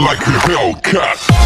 like a Hellcat.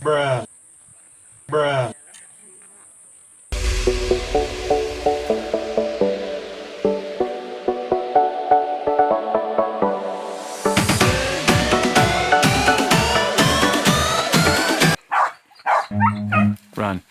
Bruh. Bruh. Run.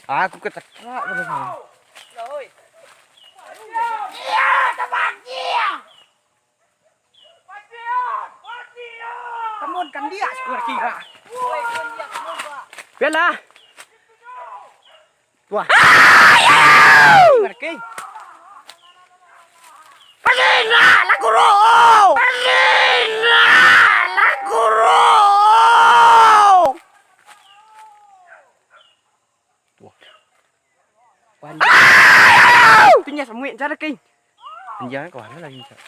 Aku ketekak bener. Temunkan dia sekolah kira. Biarlah. Wah. Pergi. Pelina la guru. Pelina la guru. Wah. Tuy nhiên phải nguyện ra được kinh. Anh nhớ quả nó là gì vậy?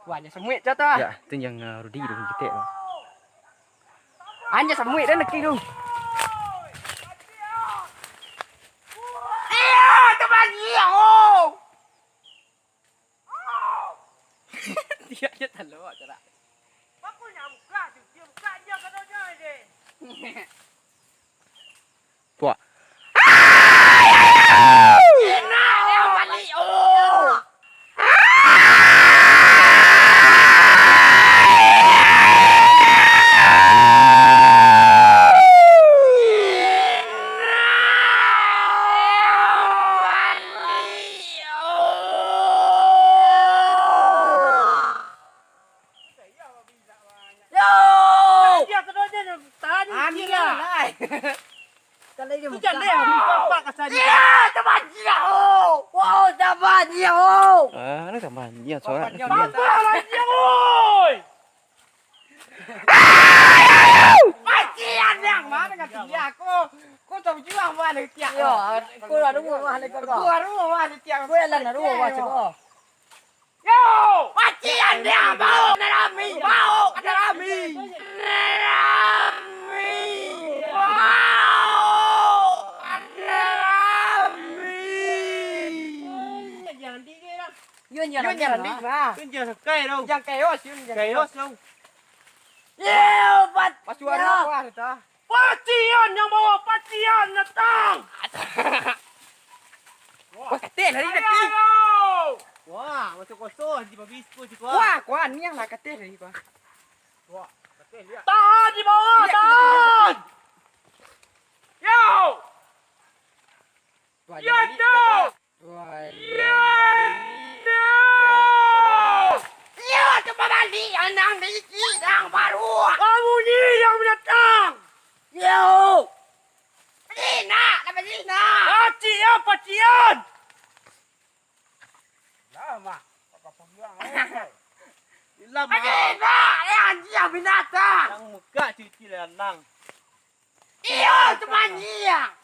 Quả nhà sắm nguyện cho ta. Dạ, tuy nhiên rồi đi được cái tệ rồi. Anh nhà sắm nguyện đó là kinh luôn. Các bạn nhiều. Dia aja terlalu acara. Aku nyamuk dia buka aja katanya ini. Tua. Nó thằng bạn nhiều số lại. Cô trồng chứ không qua được chặt. Cô là đúng không? Cô là đúng không? Cô là lần là đúng không? Chứ yo, bắt chi anh nha, bao, này là mì, bao, này là mì, này là mì, bao, này là mì. Giờ đi đi đó. Giờ đi mà. Giờ thằng cây đâu? Giờ cây đó xíu, cây đó xíu. Yo, bắt chua nó qua rồi ta. Bắt chi anh nha, bao, bắt chi anh nha tao. Wah, kate hari ni. Wah, macam kosong di bawah biskut je kau. Wah, kau ni yang nak kate hari kau. Wah, kate lihat. Tahan di bawah, tahan. Yo. Ya, no. Wah. Ya, no. Yo, cepat balik anak ni yang baru. Kamu ni yang datang. Yo. Lina, apa Lina? Pacian, pacian. Lama, apa penggang? Lama. Lina, yang dia binatang. Yang muka cuci lenang. Iyo, cuma dia.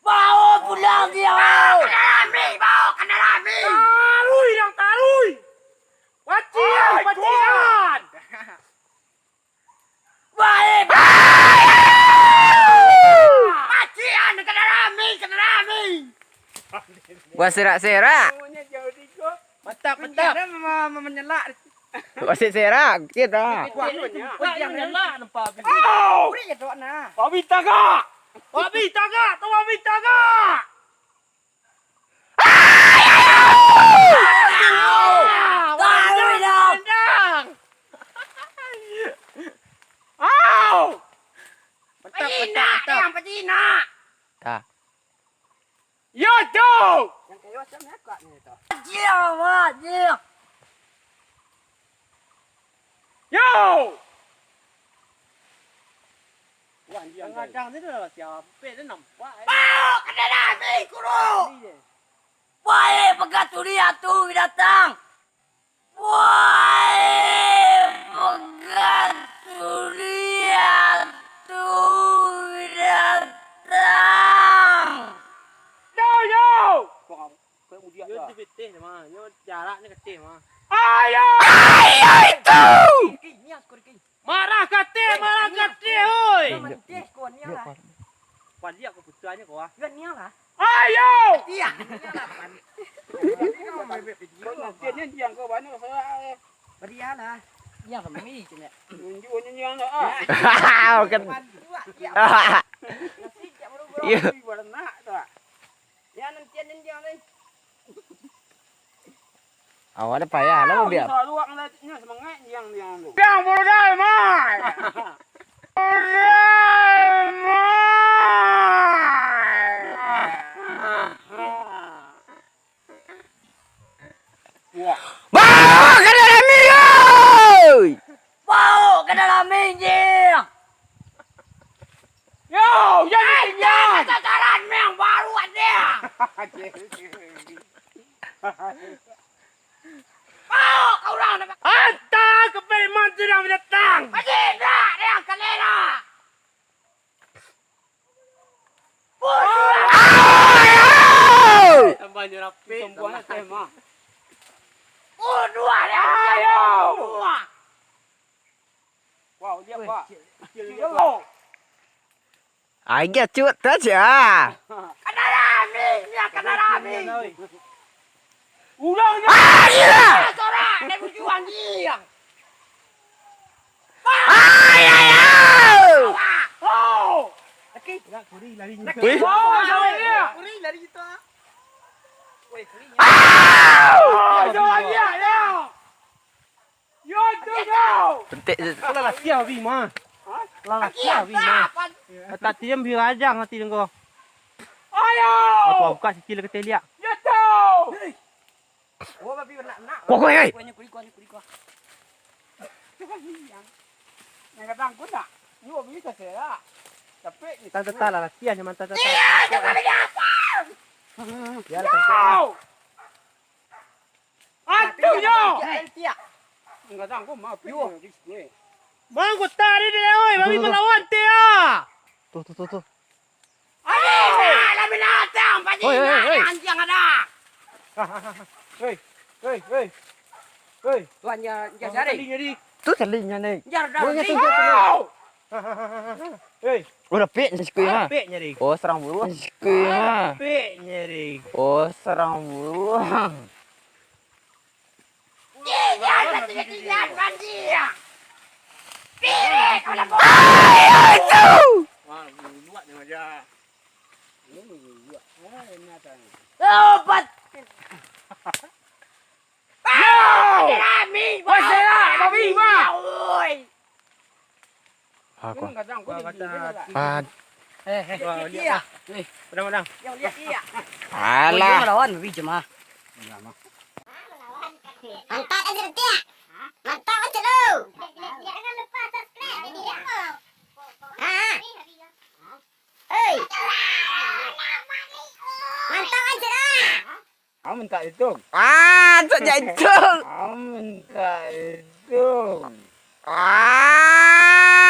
Bawa pulang dia. Bawa kena rami. Taruy yang taruy. Wacian, wacian. Baik. Macian kena rami, kena rami. Gua serak-serak. Mantap, mantap. Menyelak. Gua serak, kita. Yang menyelak nampak. Oh! Uri ya tuan nah. Babi tagak. Babi tagak, tu babi tagak. Taruh dah. Au! Mantap, Pacina, mantap, mantap. yang pacina. Tak. Yo, tu. Yang kayu macam ni akak ni tu. Dia, mak, dia. Yo. Kadang-kadang ni dah siapa dia nampak. Bawa kena rami, guru. Baik, pegaturi tu datang. Baik, pegaturi tu datang. Yo. Yo tu betul mah. Yo jarak ni kecil mah. Ayo. Itu. Ni aku ni. Marah kecil, oi. Dia kau ni lah. Balik aku putranya kau ah. Dia ni lah. Ayo. Dia ni lah. Dia ni yang kau banyak saya. Dia lah. Dia kami je ni. Tunjuk yang dah ah. Kan. Dia. Nasi dia baru. Iya. Warna tak. Dia nanti dia ni. Awak ada payah lah biar. Luang lah semangat yang tu. Yang bodoh mai. Bawa ke dalam minyak. Bawa ke dalam minyak. Yo, yang Tataran yang baru ada. Bawa kau orang nak. Hantar ke mantu yang datang. Masih dah dia kalera. Tambah nyerapi sembuhnya tema. Dua dia. Ayo. Dua. Wow, dia pak. Agak cut saja. Kena rami, dia kena rami. Ulangnya. Gila. Sorak dan berjuang dia. Ayo. Oh. Okey. Kuri lari. Wih. Oh, jangan dia. Kuri lari kita. Woi, kuri. Oh, jangan dia. Ya. Yo, tu kau. Pentik. Kalau lah siapa bi mah. Lah siapa bi mah. Tak tiam bi rajang hati engkau. Ayo. Aku buka sikit ke telia. Ya tu. Oh, babi nak. Kau hei. Kuanya kuri. Yang kadang pun tak. Ni babi bisa saya. Tapi ni Tante lah latihan zaman tante. Dia jangan datang. Ya, Yo. Atunya. Dia. Enggak tahu kau mau yo. Bang kau tadi dia oi, babi Tuh. melawan dia. Tuh. Ayo, ada binatang. Pasti Oi. anjing ada. Hei. Tuan ya cari. Jadi. Tu talinya nih. Jar dah. Boleh tu. Hei, Udah pek ni sekui mah. pek nyari. Oh serang buruan. Sekui mah. Pek nyari. Oh serang buruan. Dia tidak bandia. Pilih kalau mau. Itu. Wah, buat ni aja. Obat. Yo! Rami. Wasela, babi mah. Oi. Aku. Enggak tahu kau kata. Ah, Dia. Padang. Yang lihat dia. alah. Melawan babi cuma. Mantap aja dia. Mantap aja lu. Jangan lupa subscribe video aku. Hei. Mantap aja dah. Kamu minta itu. Ah, tak jatuh. Kamu minta itu. Ah.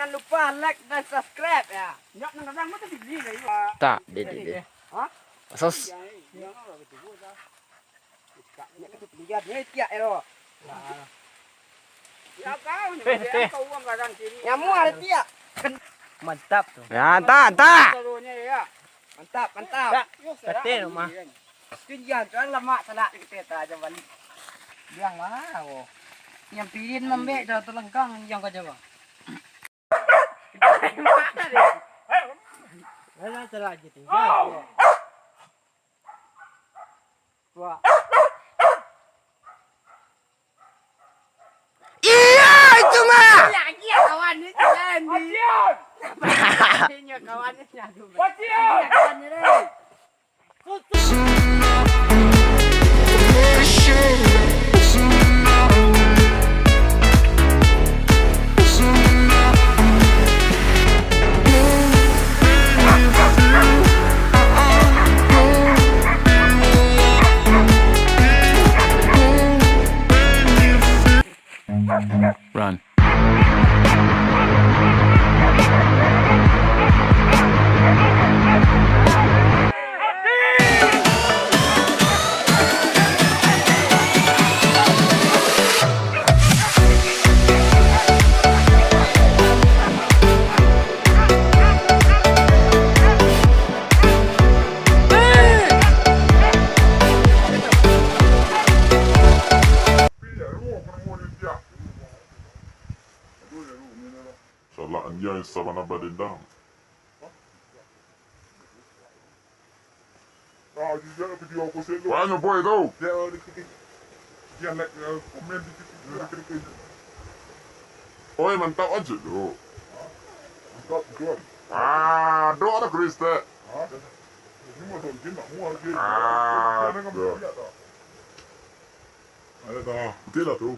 Jangan lupa like dan subscribe ya. Nyak nang kadang mah tadi beli lagi. Tak, dek. Hah? Sos. Nyak ketut lihat ni tiak ero. Ya kau ni kau uang kanan kiri. Nyamu ada tiak. Mantap tuh. Ya, tak. Salunya ya. Mantap, mantap. Kate rumah. Tunjan tuan lama salah kita aja balik. Biang mana wo. Yang pirin membek dah terlengkang yang kau jaga. Mana dia? Mana salah aja tinggal. Wah. Iya, itu mah. Lagi kawan ni jalan ni. Ini kawan ni nyadu. Kawan ni deh. Run. Salah anjay sabana badendam. Ah, dia video aku selo. Banyak boy tu. Dia nak komen dikit. Oi, mantap aja tu. Mantap tu. Ah, do ada Krista. Ini mah tu dia nak muat dia. Ah, ada dah. Betul lah tu.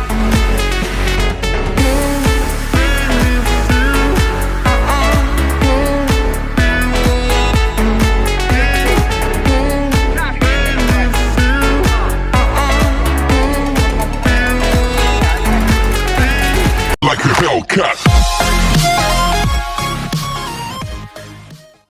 Like a Hellcat.